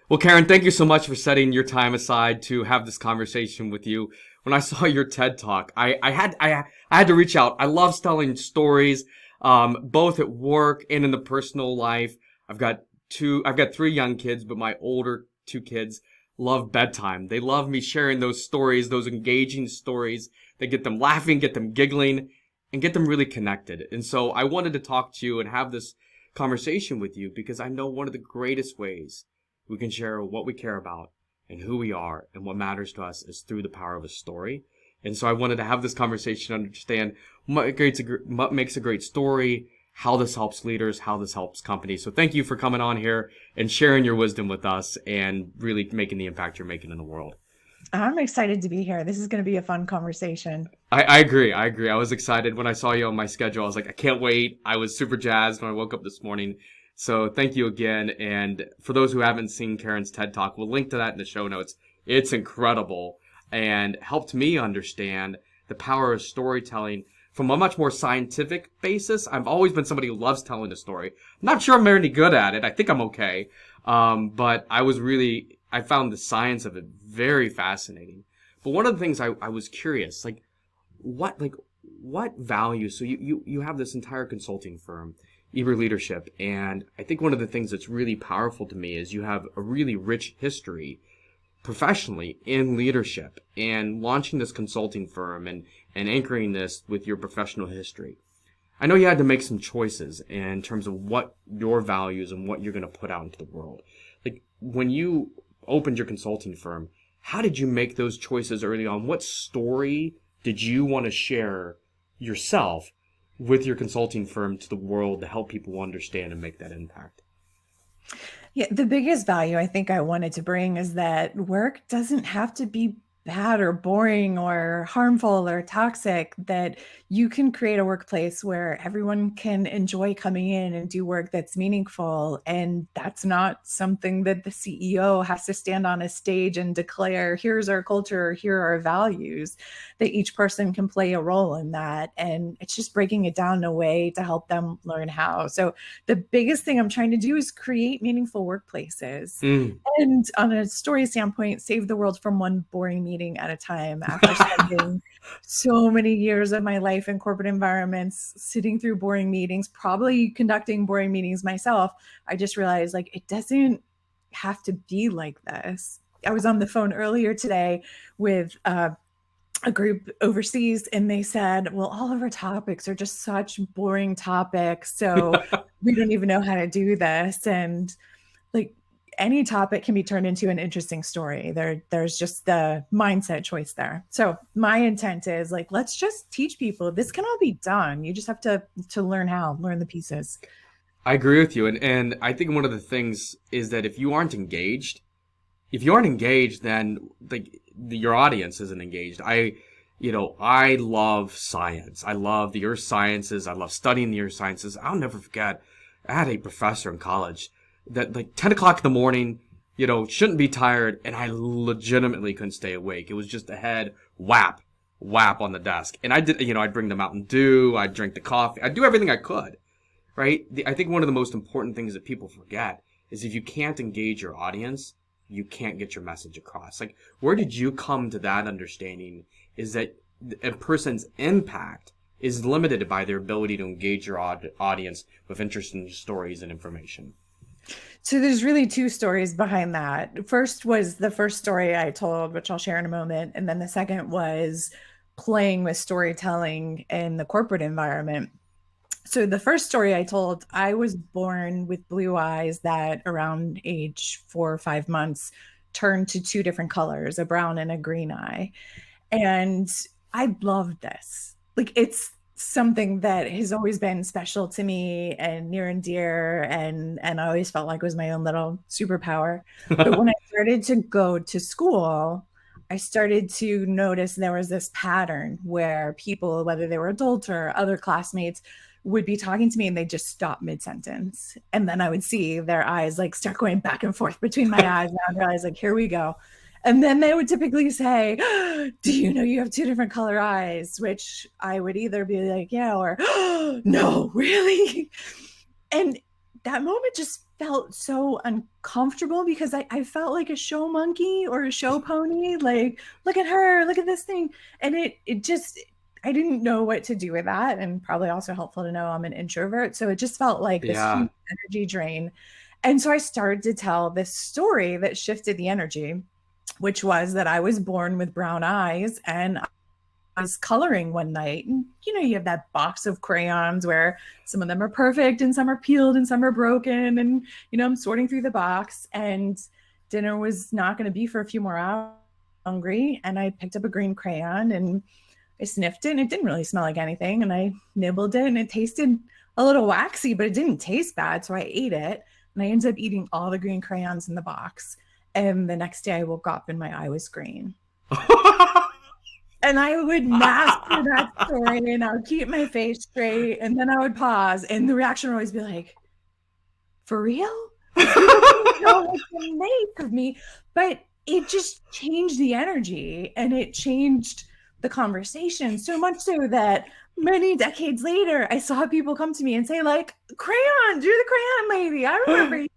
Well, Karen, thank you so much for setting your time aside to have this conversation with you. When I saw your TED Talk, I had to reach out. I love telling stories, both at work and in the personal life. I've got three young kids, but my older two kids love bedtime. They love me sharing those stories, those engaging stories that get them laughing, get them giggling, and get them really connected. And so I wanted to talk to you and have this conversation with you because I know one of the greatest ways we can share what we care about and who we are and what matters to us is through the power of a story. And so I wanted to have this conversation, understand what makes a great story, how this helps leaders, how this helps companies. So thank you for coming on here and sharing your wisdom with us and really making the impact you're making in the world. I'm excited to be here. This is going to be a fun conversation. I agree. I agree. I was excited when I saw you on my schedule. I was like, I can't wait. I was super jazzed when I woke up this morning. So thank you again. And for those who haven't seen Karen's TED Talk, we'll link to that in the show notes. It's incredible and helped me understand the power of storytelling from a much more scientific basis. I've always been somebody who loves telling a story. I'm not sure I'm very good at it. I think I'm okay. But I found the science of it very fascinating. But one of the things I was curious, like what value, so you have this entire consulting firm, Eber Leadership, and I think one of the things that's really powerful to me is you have a really rich history professionally in leadership and launching this consulting firm and anchoring this with your professional history. I know you had to make some choices in terms of what your values and what you're going to put out into the world. Like when you opened your consulting firm, how did you make those choices early on? What story did you want to share yourself with your consulting firm to the world to help people understand and make that impact? Yeah, the biggest value I think I wanted to bring is that work doesn't have to be bad or boring or harmful or toxic, that you can create a workplace where everyone can enjoy coming in and do work that's meaningful. And that's not something that the CEO has to stand on a stage and declare, here's our culture, here are our values, that each person can play a role in that. And it's just breaking it down in a way to help them learn how. So the biggest thing I'm trying to do is create meaningful workplaces. Mm. And on a story standpoint, save the world from one boring meeting at a time. After spending so many years of my life in corporate environments, sitting through boring meetings, probably conducting boring meetings myself, I just realized like it doesn't have to be like this. I was on the phone earlier today with a group overseas, and they said, well, all of our topics are just such boring topics. So we don't even know how to do this. And like any topic can be turned into an interesting story. There's just the mindset choice there. So my intent is like, let's just teach people this can all be done. You just have to learn how, learn the pieces. I agree with you. And I think one of the things is that if you aren't engaged, then your audience isn't engaged. I love science. I love the earth sciences. I love studying the earth sciences. I'll never forget. I had a professor in college that like 10 o'clock in the morning, shouldn't be tired. And I legitimately couldn't stay awake. It was just a head whap, whap on the desk. And I'd bring the Mountain Dew. I'd drink the coffee. I'd do everything I could. Right. I think one of the most important things that people forget is if you can't engage your audience, you can't get your message across. Like, where did you come to that understanding is that a person's impact is limited by their ability to engage your audience with interesting stories and information? So there's really two stories behind that. First was the first story I told, which I'll share in a moment. And then the second was playing with storytelling in the corporate environment. So the first story I told, I was born with blue eyes that around age 4 or 5 months turned to two different colors, a brown and a green eye. And I loved this. Like it's something that has always been special to me and near and dear, and I always felt like it was my own little superpower. But when I started to go to school, I started to notice there was this pattern where people, whether they were adults or other classmates, would be talking to me and they just stop mid-sentence. And then I would see their eyes like start going back and forth between my eyes. And I realized like, here we go. And then they would typically say, do you know you have two different color eyes? Which I would either be like, yeah, or no, really? And that moment just felt so uncomfortable because I felt like a show monkey or a show pony. Like, look at her, look at this thing. And it just, I didn't know what to do with that. And probably also helpful to know I'm an introvert. So it just felt like this Yeah. huge energy drain. And so I started to tell this story that shifted the energy, which was that I was born with brown eyes and I was coloring one night. And you have that box of crayons where some of them are perfect and some are peeled and some are broken. And, I'm sorting through the box and dinner was not going to be for a few more hours. Hungry. And I picked up a green crayon and I sniffed it and it didn't really smell like anything. And I nibbled it and it tasted a little waxy, but it didn't taste bad. So I ate it and I ended up eating all the green crayons in the box. And the next day I woke up and my eye was green. And I would master that story and I would keep my face straight. And then I would pause. And the reaction would always be like, for real? Like, people didn't know what to make of me. But it just changed the energy and it changed the conversation so much so that many decades later, I saw people come to me and say, like, crayons, you're the crayon lady. I remember you.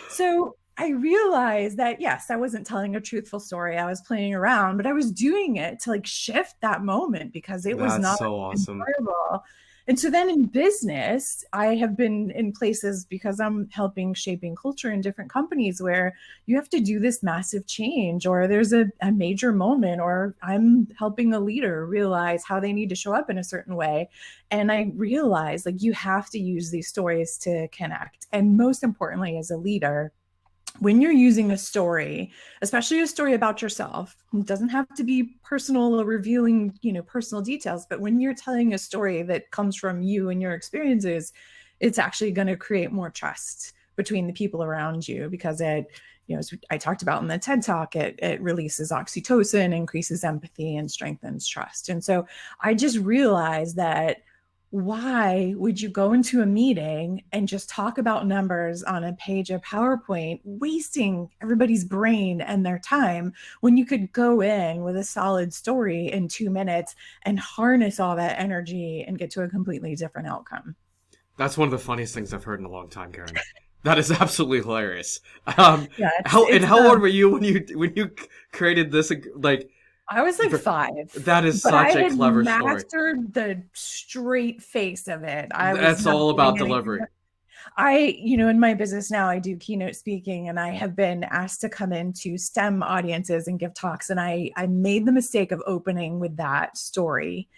So I realized that, yes, I wasn't telling a truthful story. I was playing around, but I was doing it to like shift that moment because it was That's not so awesome. enjoyable. And so then in business, I have been in places because I'm helping shaping culture in different companies where you have to do this massive change, or there's a major moment, or I'm helping a leader realize how they need to show up in a certain way. And I realize like you have to use these stories to connect. And most importantly, as a leader, when you're using a story, especially a story about yourself, it doesn't have to be personal or revealing, personal details, but when you're telling a story that comes from you and your experiences, it's actually going to create more trust between the people around you because as I talked about in the TED Talk, it releases oxytocin, increases empathy, and strengthens trust. And so I just realized that why would you go into a meeting and just talk about numbers on a page of PowerPoint, wasting everybody's brain and their time when you could go in with a solid story in 2 minutes and harness all that energy and get to a completely different outcome? That's one of the funniest things I've heard in a long time, Karen. That is absolutely hilarious. Yeah, How old were you when you created this? Like, I was like 5, that is but I such a had clever story. mastered the straight face of it. I was That's not all about doing anything. delivery. In my business now, I do keynote speaking and I have been asked to come into STEM audiences and give talks. And I made the mistake of opening with that story.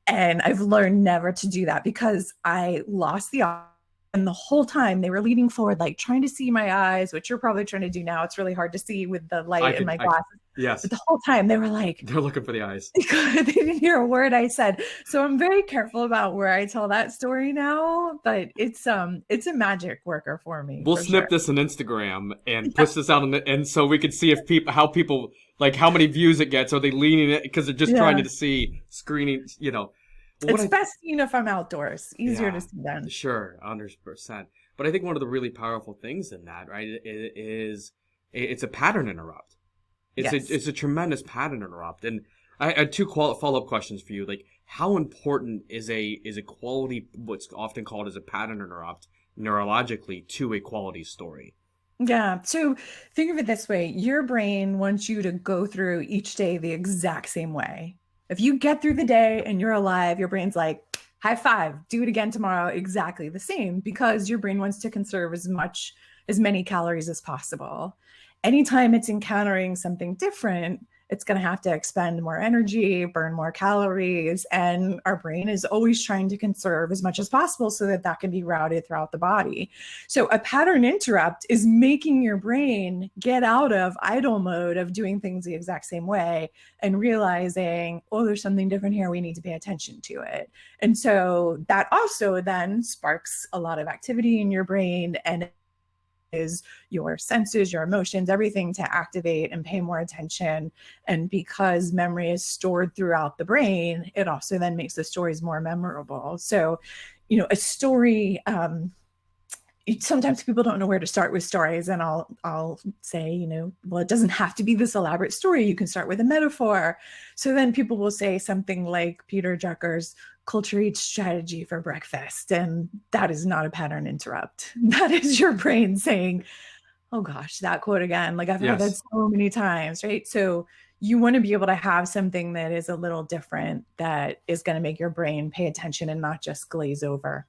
And I've learned never to do that because I lost the audience. And the whole time they were leaning forward, like trying to see my eyes, which you're probably trying to do now. It's really hard to see with the light in my glasses. Yes, But the whole time they were like, they're looking for the eyes. they didn't hear a word I said. So I'm very careful about where I tell that story now, but it's a magic worker for me. We'll For snip sure. this on Instagram and push this out and so we can see if people like how many views it gets. Are they leaning it because they're just trying Yeah. to see screening? It's best seen if I'm outdoors. Easier to see then. Sure, 100%. But I think one of the really powerful things in that, right, is it's a pattern interrupt. Yes. It's a tremendous pattern interrupt. And I had two follow-up questions for you. Like, how important is a quality, what's often called as a pattern interrupt, neurologically, to a quality story? Yeah. So think of it this way. Your brain wants you to go through each day the exact same way. If you get through the day and you're alive, your brain's like, high five, do it again tomorrow, exactly the same, because your brain wants to conserve as many calories as possible. Anytime it's encountering something different, it's going to have to expend more energy, burn more calories, and our brain is always trying to conserve as much as possible so that that can be routed throughout the body. So a pattern interrupt is making your brain get out of idle mode of doing things the exact same way and realizing, oh, there's something different here. We need to pay attention to it. And so that also then sparks a lot of activity in your brain and is your senses, your emotions, everything to activate and pay more attention. And because memory is stored throughout the brain, it also then makes the stories more memorable. So, a story, sometimes people don't know where to start with stories, and I'll say, well, it doesn't have to be this elaborate story. You can start with a metaphor. So then people will say something like Peter Drucker's culture eats strategy for breakfast, and that is not a pattern interrupt. That is your brain saying, oh gosh, that quote again. Like I've heard that Yes. so many times, right? So you want to be able to have something that is a little different, that is going to make your brain pay attention and not just glaze over.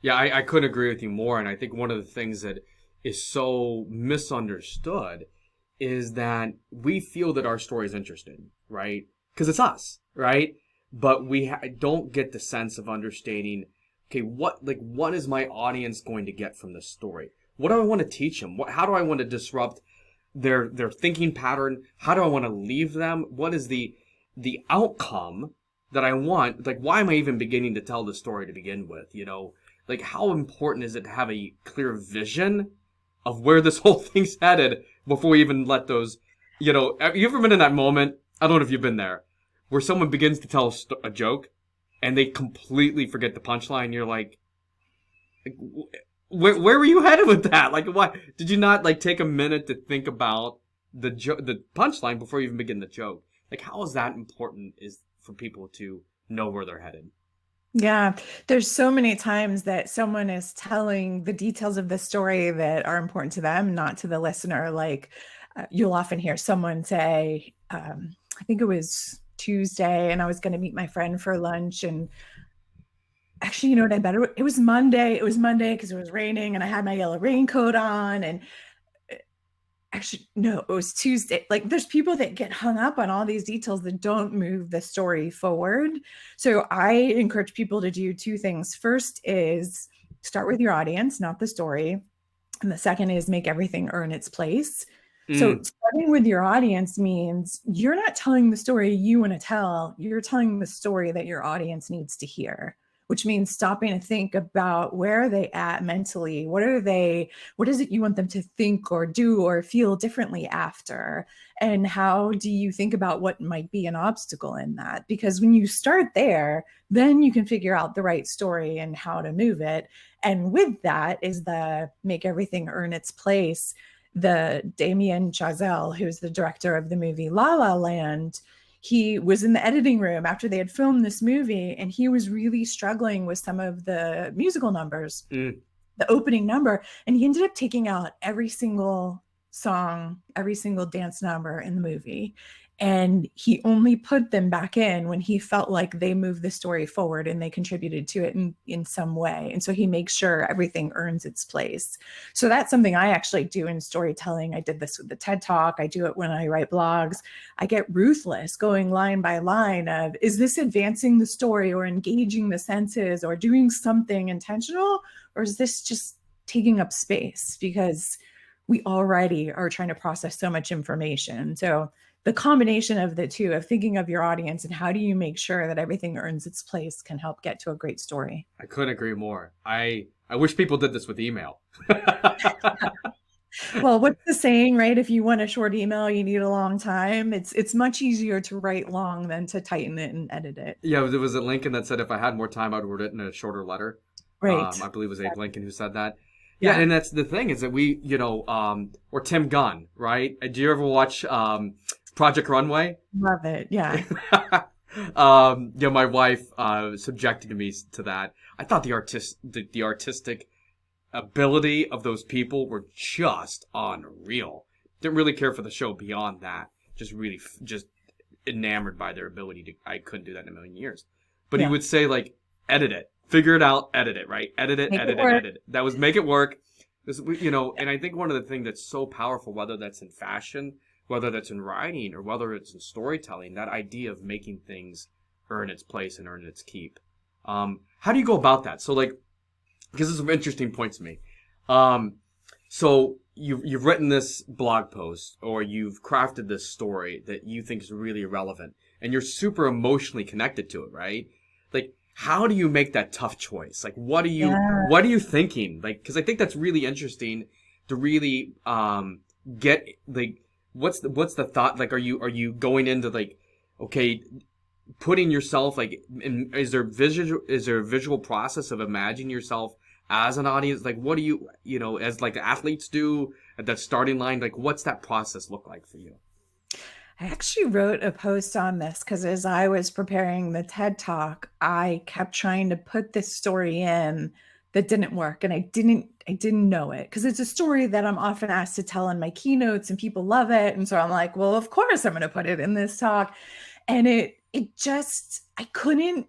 Yeah, I couldn't agree with you more. And I think one of the things that is so misunderstood is that we feel that our story is interesting, right? Because it's us, right? But don't get the sense of understanding, okay, what is my audience going to get from this story? What do I want to teach them? How do I want to disrupt their thinking pattern? How do I want to leave them? What is the outcome that I want? Like, why am I even beginning to tell the story to begin with? Like, how important is it to have a clear vision of where this whole thing's headed before we even let those, have you ever been in that moment? I don't know if you've been there, where someone begins to tell a joke and they completely forget the punchline. You're like where were you headed with that? Like, why did you not like take a minute to think about the punchline before you even begin the joke? Like, how is that important is for people to know where they're headed? Yeah, there's so many times that someone is telling the details of the story that are important to them, not to the listener. Like you'll often hear someone say, I think it was Tuesday, and I was going to meet my friend for lunch. And actually, you know what? I bet it was Monday. It was Monday because it was raining and I had my yellow raincoat on. And actually, no, it was Tuesday. Like there's people that get hung up on all these details that don't move the story forward. So I encourage people to do two things. First is start with your audience, not the story. And the second is make everything earn its place. So Mm. starting with your audience means you're not telling the story you want to tell, you're telling the story that your audience needs to hear, which means stopping to think about where are they at mentally, what is it you want them to think or do or feel differently after, and how do you think about what might be an obstacle in that? Because when you start there, then you can figure out the right story and how to move it. And with that is the make everything earn its place. The Damien Chazelle, who's the director of the movie La La Land, he was in the editing room after they had filmed this movie, and he was really struggling with some of the musical numbers, Mm. the opening number, and he ended up taking out every single song, every single dance number in the movie. And he only put them back in when he felt like they moved the story forward and they contributed to it in some way. And so he makes sure everything earns its place. So that's something I actually do in storytelling. I did this with the TED Talk. I do it when I write blogs. I get ruthless going line by line of, is this advancing the story or engaging the senses or doing something intentional? Or is this just taking up space? Because we already are trying to process so much information. So the combination of the two, of thinking of your audience and how do you make sure that everything earns its place, can help get to a great story. I couldn't agree more. I wish people did this with email. Well, what's the saying, right? If you want a short email, you need a long time. It's much easier to write long than to tighten it and edit it. Yeah, there was a Lincoln that said if I had more time, I'd write it in a shorter letter. Right. I believe it was Abe Lincoln who said that. Yeah, Yeah. and that's the thing is that we, or Tim Gunn, right? Do you ever watch Project Runway? Love it. Yeah. My wife subjected me to that. I thought the artistic ability of those people were just unreal. Didn't really care for the show beyond that. Just really, just enamored by their ability to. I couldn't do that in a million years. But he Yeah. would say like, edit it, figure it out, edit it, right? Edit it, Make it edit it, work. edit it. That was make it work. And I think one of the things that's so powerful, whether that's in fashion, whether that's in writing, or whether it's in storytelling, that idea of making things earn its place and earn its keep. How do you go about that? So like, because there's some interesting points to me. So you've written this blog post or you've crafted this story that you think is really relevant and you're super emotionally connected to it, right? Like, how do you make that tough choice? Like, what are you thinking? Like, because I think that's really interesting to really get like, what's the thought? Like, are you going into like, okay, putting yourself like, is there a visual process of imagining yourself as an audience? Like, what do you, as like athletes do at that starting line? Like, what's that process look like for you? I actually wrote a post on this because as I was preparing the TED Talk, I kept trying to put this story in that didn't work, and I didn't know it because it's a story that I'm often asked to tell in my keynotes, and people love it, and so I'm like, well, of course I'm going to put it in this talk, and it just I couldn't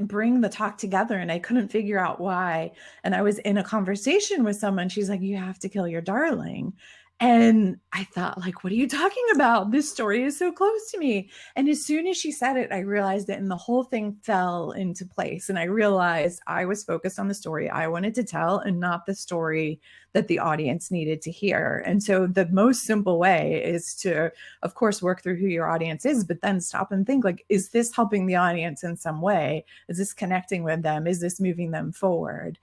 bring the talk together, and I couldn't figure out why. And I was in a conversation with someone. She's like, you have to kill your darling. And I thought, like, what are you talking about? This story is so close to me. And as soon as she said it, I realized it, and the whole thing fell into place. And I realized I was focused on the story I wanted to tell and not the story that the audience needed to hear. And so the most simple way is to, of course, work through who your audience is, but then stop and think, like, is this helping the audience in some way? Is this connecting with them? Is this moving them forward?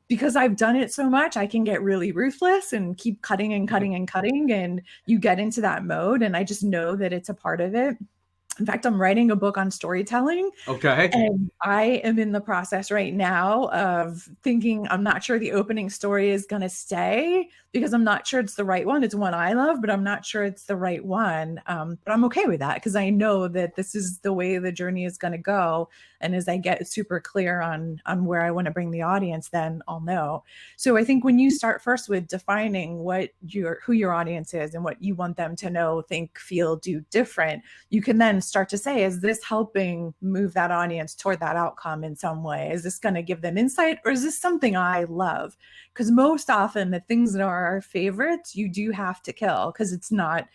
Because I've done it so much, I can get really ruthless and keep cutting and cutting and cutting. And you get into that mode. And I just know that it's a part of it. In fact, I'm writing a book on storytelling. Okay. And I am in the process right now of thinking, I'm not sure the opening story is going to stay because I'm not sure it's the right one. It's one I love, but I'm not sure it's the right one. But I'm okay with that because I know that this is the way the journey is going to go. And as I get super clear on where I want to bring the audience, then I'll know. So I think when you start first with defining who your audience is and what you want them to know, think, feel, do different, you can then start to say, is this helping move that audience toward that outcome in some way? Is this going to give them insight, or is this something I love? Because most often the things that are our favorites, you do have to kill because it's not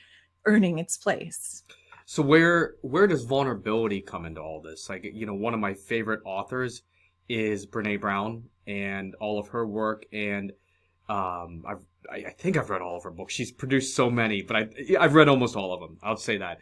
earning its place. So where does vulnerability come into all this? Like, one of my favorite authors is Brene Brown and all of her work, and I think I've read all of her books. She's produced so many, but I've read almost all of them. I'll say that.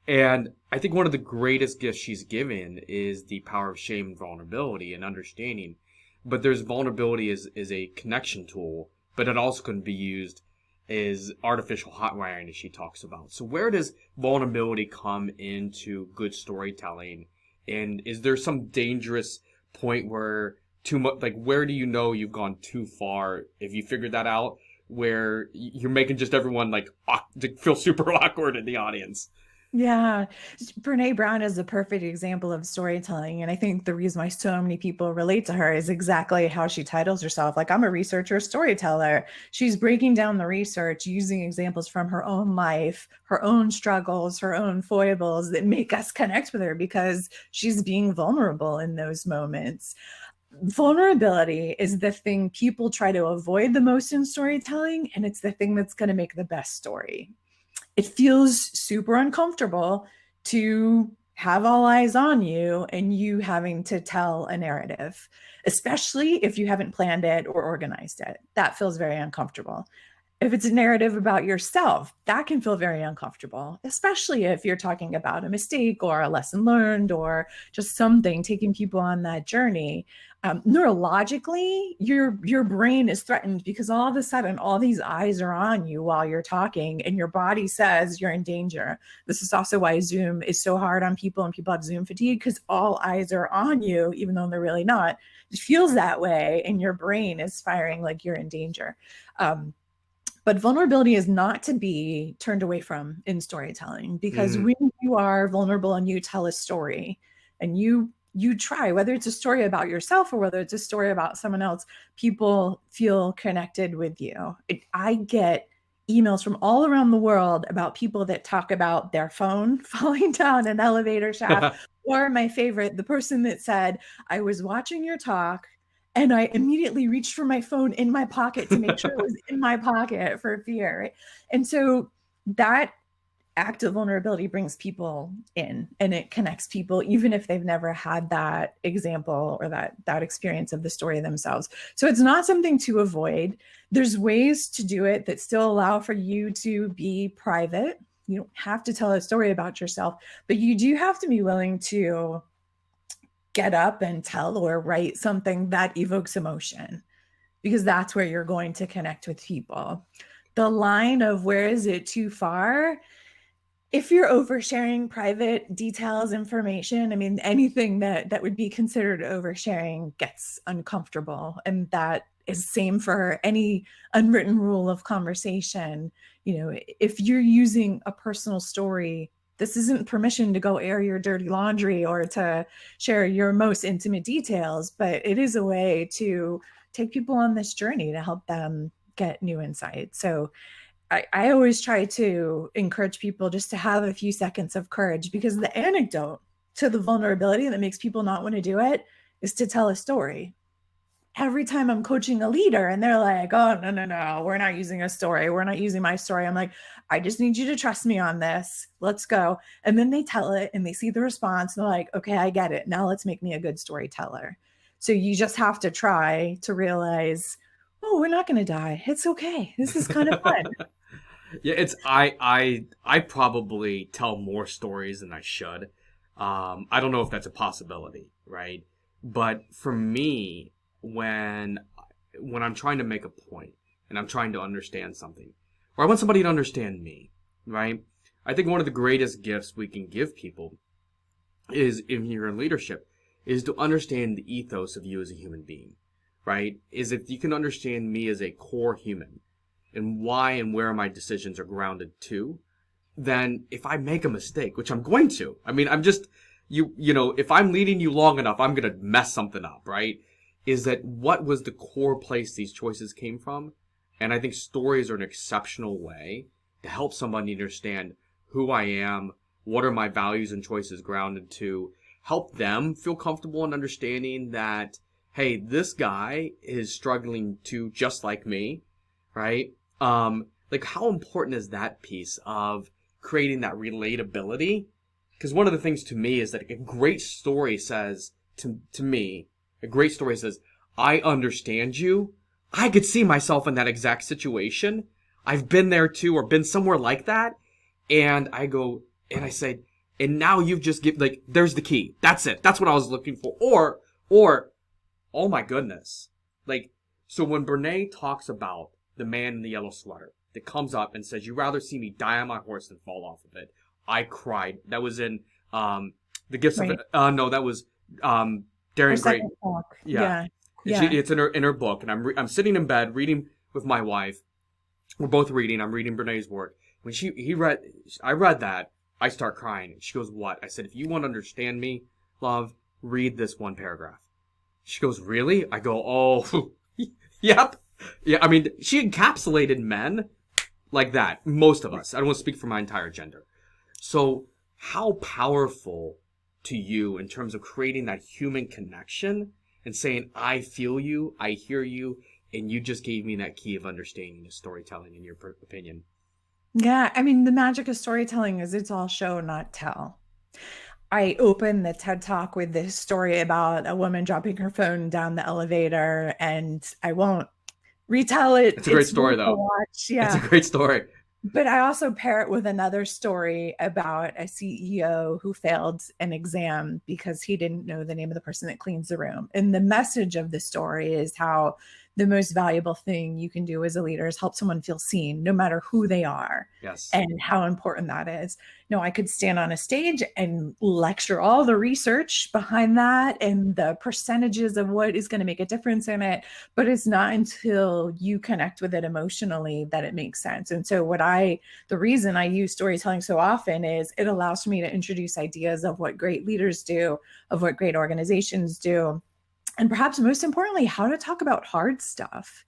And I think one of the greatest gifts she's given is the power of shame and vulnerability and understanding. But there's vulnerability is a connection tool, but it also can be used as artificial hot wiring, as she talks about. So where does vulnerability come into good storytelling? And is there some dangerous point where too much, like, where do you know you've gone too far? If you figured that out, where you're making just everyone like to feel super awkward in the audience. Yeah, Brene Brown is a perfect example of storytelling. And I think the reason why so many people relate to her is exactly how she titles herself. Like, I'm a researcher, storyteller. She's breaking down the research using examples from her own life, her own struggles, her own foibles that make us connect with her because she's being vulnerable in those moments. Vulnerability is the thing people try to avoid the most in storytelling, and it's the thing that's going to make the best story. It feels super uncomfortable to have all eyes on you and you having to tell a narrative, especially if you haven't planned it or organized it. That feels very uncomfortable. If it's a narrative about yourself, that can feel very uncomfortable, especially if you're talking about a mistake or a lesson learned or just something, taking people on that journey. Neurologically, your brain is threatened because all of a sudden all these eyes are on you while you're talking and your body says you're in danger. This is also why Zoom is so hard on people and people have Zoom fatigue, because all eyes are on you, even though they're really not. It feels that way and your brain is firing like you're in danger. But vulnerability is not to be turned away from in storytelling, because Mm. when you are vulnerable and you tell a story and you try, whether it's a story about yourself or whether it's a story about someone else, people feel connected with you. I get emails from all around the world about people that talk about their phone falling down an elevator shaft, or my favorite, the person that said, I was watching your talk and I immediately reached for my phone in my pocket to make sure it was in my pocket for fear. Right? And so that act of vulnerability brings people in and it connects people, even if they've never had that example or that experience of the story themselves. So it's not something to avoid. There's ways to do it that still allow for you to be private. You don't have to tell a story about yourself, but you do have to be willing to get up and tell or write something that evokes emotion, because that's where you're going to connect with people. The line of where is it too far If you're oversharing private details, information, I mean, anything that would be considered oversharing gets uncomfortable. And that is same for any unwritten rule of conversation. You know, if you're using a personal story, this isn't permission to go air your dirty laundry or to share your most intimate details, but it is a way to take people on this journey to help them get new insight. So I always try to encourage people just to have a few seconds of courage, because the antidote to the vulnerability that makes people not want to do it is to tell a story. Every time I'm coaching a leader and they're like, oh, no, no, no, we're not using a story. We're not using my story. I'm like, I just need you to trust me on this. Let's go. And then they tell it and they see the response. And they're like, okay, I get it. Now let's make me a good storyteller. So you just have to try to realize, oh, we're not going to die. It's okay. This is kind of fun. Yeah, it's I probably tell more stories than I should. I don't know if that's a possibility, right? But for me, when I'm trying to make a point and I'm trying to understand something, or I want somebody to understand me, right? I think one of the greatest gifts we can give people is, if you're in leadership, is to understand the ethos of you as a human being, right? Is if you can understand me as a core human and why and where my decisions are grounded to, then if I make a mistake, which I'm going to, I mean, I'm just, you know, if I'm leading you long enough, I'm going to mess something up, right? Is that what was the core place these choices came from? And I think stories are an exceptional way to help somebody understand who I am, what are my values and choices grounded to, help them feel comfortable in understanding that, hey, this guy is struggling too, just like me, right? Like, how important is that piece of creating that relatability? Because one of the things to me is that a great story says, to me, a great story says, I understand you. I could see myself in that exact situation. I've been there too, or been somewhere like that. And I go, and I say, and now you've just like, there's the key. That's it. That's what I was looking for. Or, oh my goodness. Like, so when Brene talks about the man in the yellow sweater that comes up and says, you'd rather see me die on my horse than fall off of it, I cried. That was in The Gifts Right. of no, that was Daring Our Great. second talk. Yeah. Yeah. It's in her book, and I'm sitting in bed reading with my wife. We're both reading. I'm reading Brene's work. When I read that, I start crying. She goes, "What?" I said, "If you want to understand me, love, read this one paragraph." She goes, "Really?" I go, "Oh, yep." Yeah, I mean, she encapsulated men like that. Most of us. I don't want to speak for my entire gender. So, how powerful to you in terms of creating that human connection and saying, I feel you, I hear you, and you just gave me that key of understanding of storytelling, in your opinion. Yeah. I mean, the magic of storytelling is it's all show, not tell. I opened the TED Talk with this story about a woman dropping her phone down the elevator, and I won't retell it. It's a great It's story, worth a though. watch. It's a Yeah. great story. But I also pair it with another story about a CEO who failed an exam because he didn't know the name of the person that cleans the room. And the message of the story is how the most valuable thing you can do as a leader is help someone feel seen, no matter who they are, Yes. and how important that is. No, I could stand on a stage and lecture all the research behind that and the percentages of what is going to make a difference in it, but it's not until you connect with it emotionally that it makes sense. And so the reason I use storytelling so often is it allows me to introduce ideas of what great leaders do, of what great organizations do, and perhaps most importantly, how to talk about hard stuff.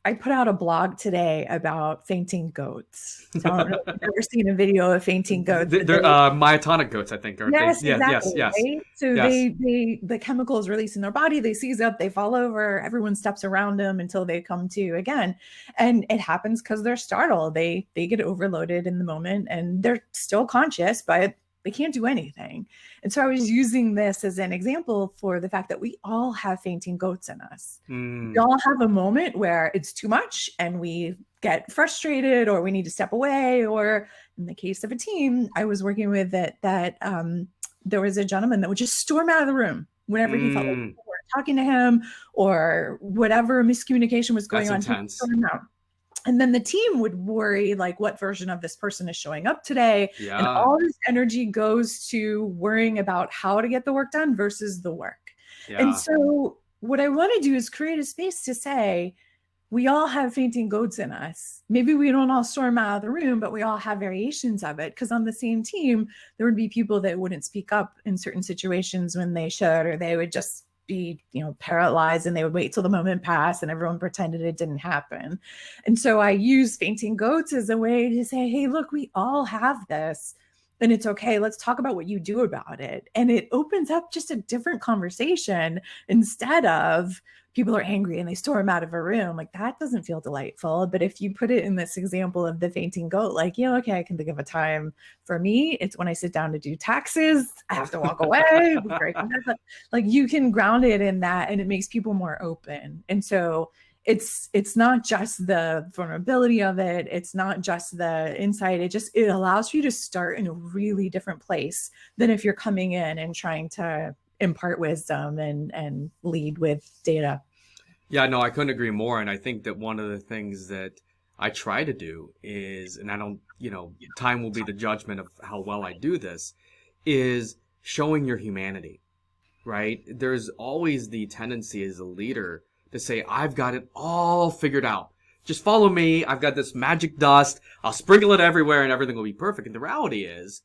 I put out a blog today about fainting goats. So I don't know if you've ever seen a video of fainting goats, but They're myotonic goats, I think, aren't they? yes, Yeah, yes, exactly, yes, right? So yes. the chemicals release in their body, they seize up, they fall over, everyone steps around them until they come to again. And it happens because they're startled. They get overloaded in the moment and they're still conscious, but they can't do anything. And so I was using this as an example for the fact that we all have fainting goats in us. We Mm. all have a moment where it's too much and we get frustrated or we need to step away, or in the case of a team I was working with, there was a gentleman that would just storm out of the room whenever he felt like Mm. people were talking to him or whatever miscommunication was going That's on. He would intense. storm out. And then the team would worry, like, what version of this person is showing up today? And Yeah. all this energy goes to worrying about how to get the work done versus the work. And Yeah. so what I want to do is create a space to say, we all have fainting goats in us. Maybe we don't all storm out of the room, but we all have variations of it. Because on the same team, there would be people that wouldn't speak up in certain situations when they should, or they would just be, paralyzed, and they would wait till the moment passed and everyone pretended it didn't happen. And so I use fainting goats as a way to say, hey, look, we all have this. And it's okay. Let's talk about what you do about it. And it opens up just a different conversation instead of people are angry and they storm out of a room. Like, that doesn't feel delightful. But if you put it in this example of the fainting goat, like, okay, I can think of a time for me. It's when I sit down to do taxes. I have to walk away. Like, you can ground it in that, and it makes people more open. And so it's not just the vulnerability of it. It's not just the insight. It allows you to start in a really different place than if you're coming in and trying to impart wisdom and lead with data. Yeah, no, I couldn't agree more. And I think that one of the things that I try to do is, and I don't, time will be the judgment of how well I do this, is showing your humanity, right? There's always the tendency as a leader to say, I've got it all figured out. Just follow me. I've got this magic dust. I'll sprinkle it everywhere and everything will be perfect. And the reality is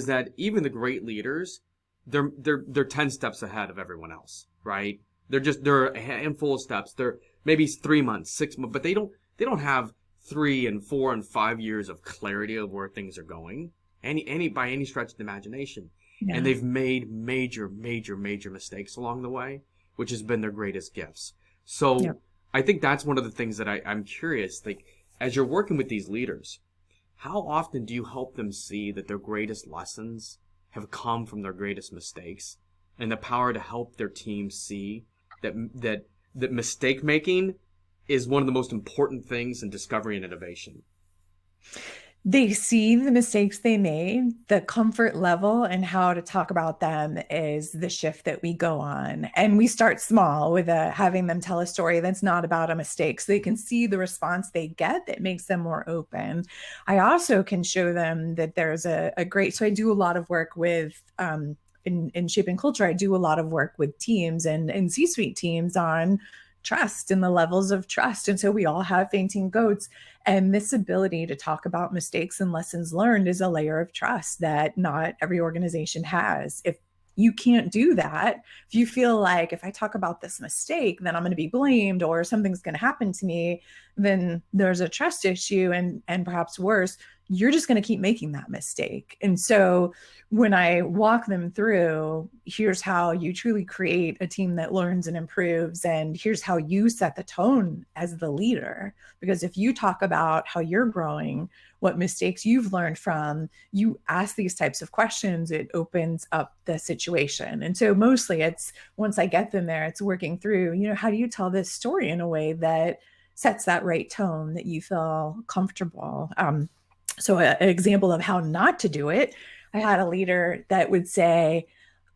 that even the great leaders, they're 10 steps ahead of everyone else, right? They're a handful of steps. They're maybe 3 months, 6 months, but they don't have 3 and 4 and 5 years of clarity of where things are going, by any stretch of the imagination. Yeah. And they've made major mistakes along the way, which has been their greatest gifts. So Yep. I think that's one of the things that I'm curious, like, as you're working with these leaders, how often do you help them see that their greatest lessons have come from their greatest mistakes, and the power to help their team see that mistake making is one of the most important things in discovery and innovation? They see the mistakes they made, the comfort level, and how to talk about them is the shift that we go on. And we start small with having them tell a story that's not about a mistake, so they can see the response they get that makes them more open. I also can show them that there's a great, so I do a lot of work with, in shaping culture, I do a lot of work with teams and C-suite teams on trust and the levels of trust. And so we all have fainting goats. And this ability to talk about mistakes and lessons learned is a layer of trust that not every organization has. If you can't do that, if you feel like if I talk about this mistake, then I'm going to be blamed or something's going to happen to me, then there's a trust issue. And perhaps worse, you're just going to keep making that mistake. And so when I walk them through, here's how you truly create a team that learns and improves, and here's how you set the tone as the leader. Because if you talk about how you're growing, what mistakes you've learned from, you ask these types of questions, it opens up the situation. And so mostly it's, once I get them there, it's working through, how do you tell this story in a way that sets that right tone that you feel comfortable? So an example of how not to do it, I had a leader that would say,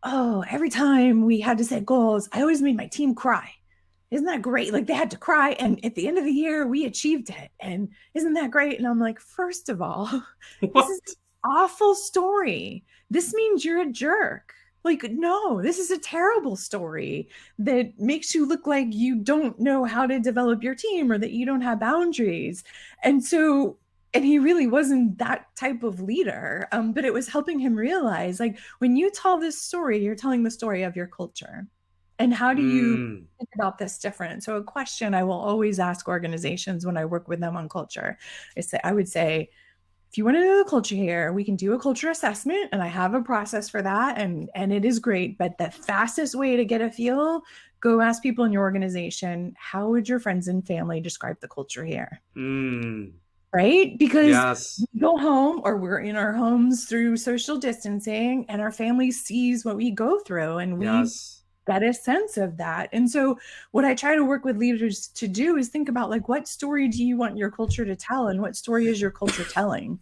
oh, every time we had to set goals, I always made my team cry. Isn't that great? Like, they had to cry. And at the end of the year, we achieved it. And isn't that great? And I'm like, first of all, this is What? an awful story. This means you're a jerk. Like, no, this is a terrible story that makes you look like you don't know how to develop your team or that you don't have boundaries. And he really wasn't that type of leader. But it was helping him realize, like, when you tell this story, you're telling the story of your culture. And how do you think about this different? So a question I will always ask organizations when I work with them on culture is that I would say, if you want to know the culture here, we can do a culture assessment, and I have a process for that. And it is great. But the fastest way to get a feel, go ask people in your organization, how would your friends and family describe the culture here? Right? Because Yes. we go home, or we're in our homes through social distancing, and our family sees what we go through, and we Yes. get a sense of that. And so what I try to work with leaders to do is think about, like, what story do you want your culture to tell, and what story is your culture telling?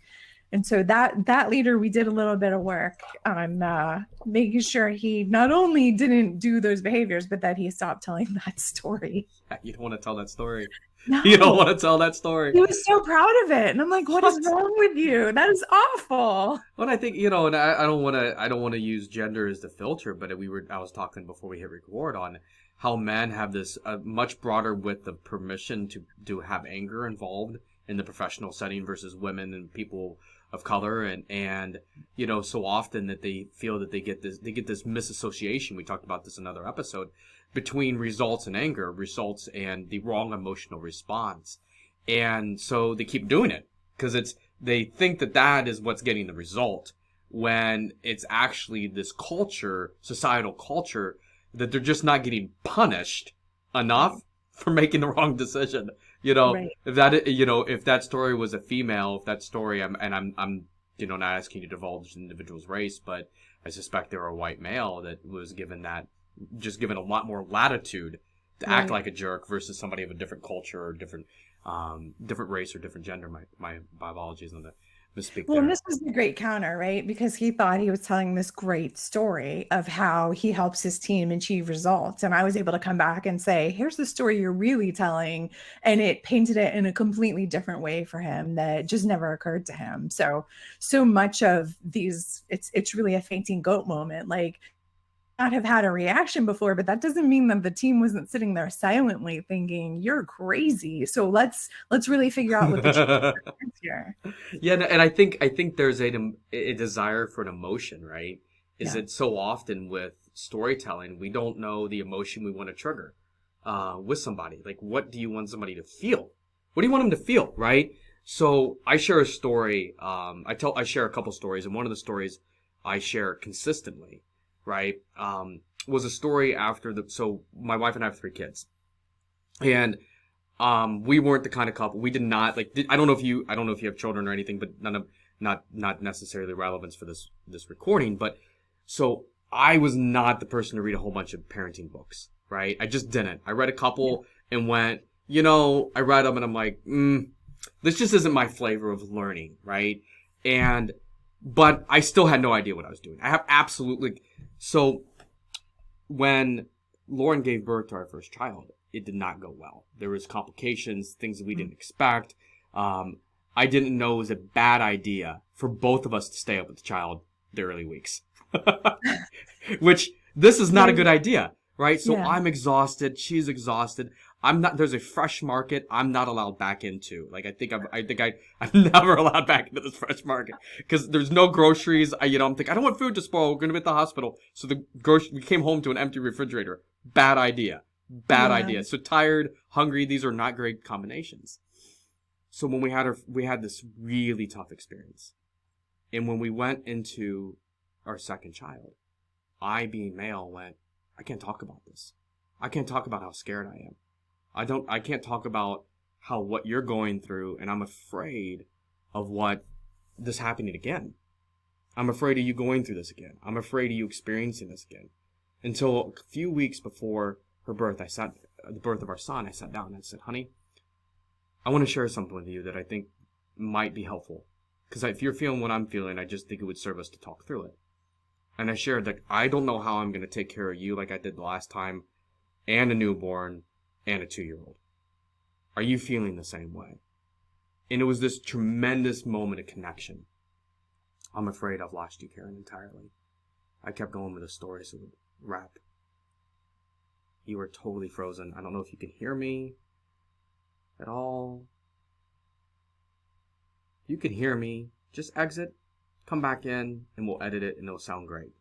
And so that leader, we did a little bit of work on making sure he not only didn't do those behaviors, but that he stopped telling that story. You don't want to tell that story. You don't No, want to tell that story. he was so proud of it. And I'm like, what is What? wrong with you? That is awful. But I think, and I don't want to use gender as the filter, but I was talking before we hit record on how men have this much broader width of permission to have anger involved in the professional setting versus women and people of color, and so often that they feel that they get this misassociation. We talked about this in another episode between results and anger, results and the wrong emotional response, and so they keep doing it because they think that is what's getting the result, when it's actually this culture, societal culture, that they're just not getting punished enough for making the wrong decision. Right. If that story was a female, if that story, I'm not asking you to divulge the individual's race, but I suspect they were a white male that was just given a lot more latitude to act Right. like a jerk versus somebody of a different culture or different race or different gender. My apologies on the misspeak Well, and there. this was the great counter, right? Because he thought he was telling this great story of how he helps his team achieve results. And I was able to come back and say, here's the story you're really telling. And it painted it in a completely different way for him that just never occurred to him. So, so much of these, it's really a fainting goat moment. Like, not have had a reaction before, but that doesn't mean that the team wasn't sitting there silently thinking, you're crazy. So let's really figure out what the truth is here. Yeah, and I think there's a desire for an emotion, right? Is Yeah. that so often with storytelling, we don't know the emotion we want to trigger with somebody. Like, what do you want somebody to feel? What do you want them to feel, right? So I share a story. I share a couple stories, and one of the stories I share consistently, right, was a story after So my wife and I have 3 kids, and we weren't the kind of couple. We did not I don't know if you have children or anything, but not necessarily relevance for this recording. But so I was not the person to read a whole bunch of parenting books, right? I just didn't. I read a couple and went, I read them and I'm like, this just isn't my flavor of learning, right? But I still had no idea what I was doing. I have absolutely. So when Lauren gave birth to our first child, it did not go well. There was complications, things that we didn't expect. I didn't know it was a bad idea for both of us to stay up with the child the early weeks. Which, this is not a good idea, right? So Yeah. I'm exhausted. She's exhausted. There's a fresh market I'm not allowed back into. Like, I'm never allowed back into this fresh market because there's no groceries. I'm thinking, I don't want food to spoil. We're going to be at the hospital. So we came home to an empty refrigerator. Bad idea. Bad Yeah. idea. So tired, hungry, these are not great combinations. So when we had this really tough experience. And when we went into our second child, I, being male, went, I can't talk about this. I can't talk about how scared I am. I can't talk about what you're going through, and I'm afraid of what this happening again. I'm afraid of you going through this again. I'm afraid of you experiencing this again. Until a few weeks before her birth, the birth of our son, I sat down and I said, honey, I want to share something with you that I think might be helpful. Because if you're feeling what I'm feeling, I just think it would serve us to talk through it. And I shared that I don't know how I'm going to take care of you like I did the last time, and a newborn, and a 2-year-old. Are you feeling the same way? And it was this tremendous moment of connection. I'm afraid I've lost you, Karen, entirely. I kept going with the story so it would wrap. You were totally frozen. I don't know if you can hear me at all. If you can hear me, just exit, come back in, and we'll edit it and it'll sound great.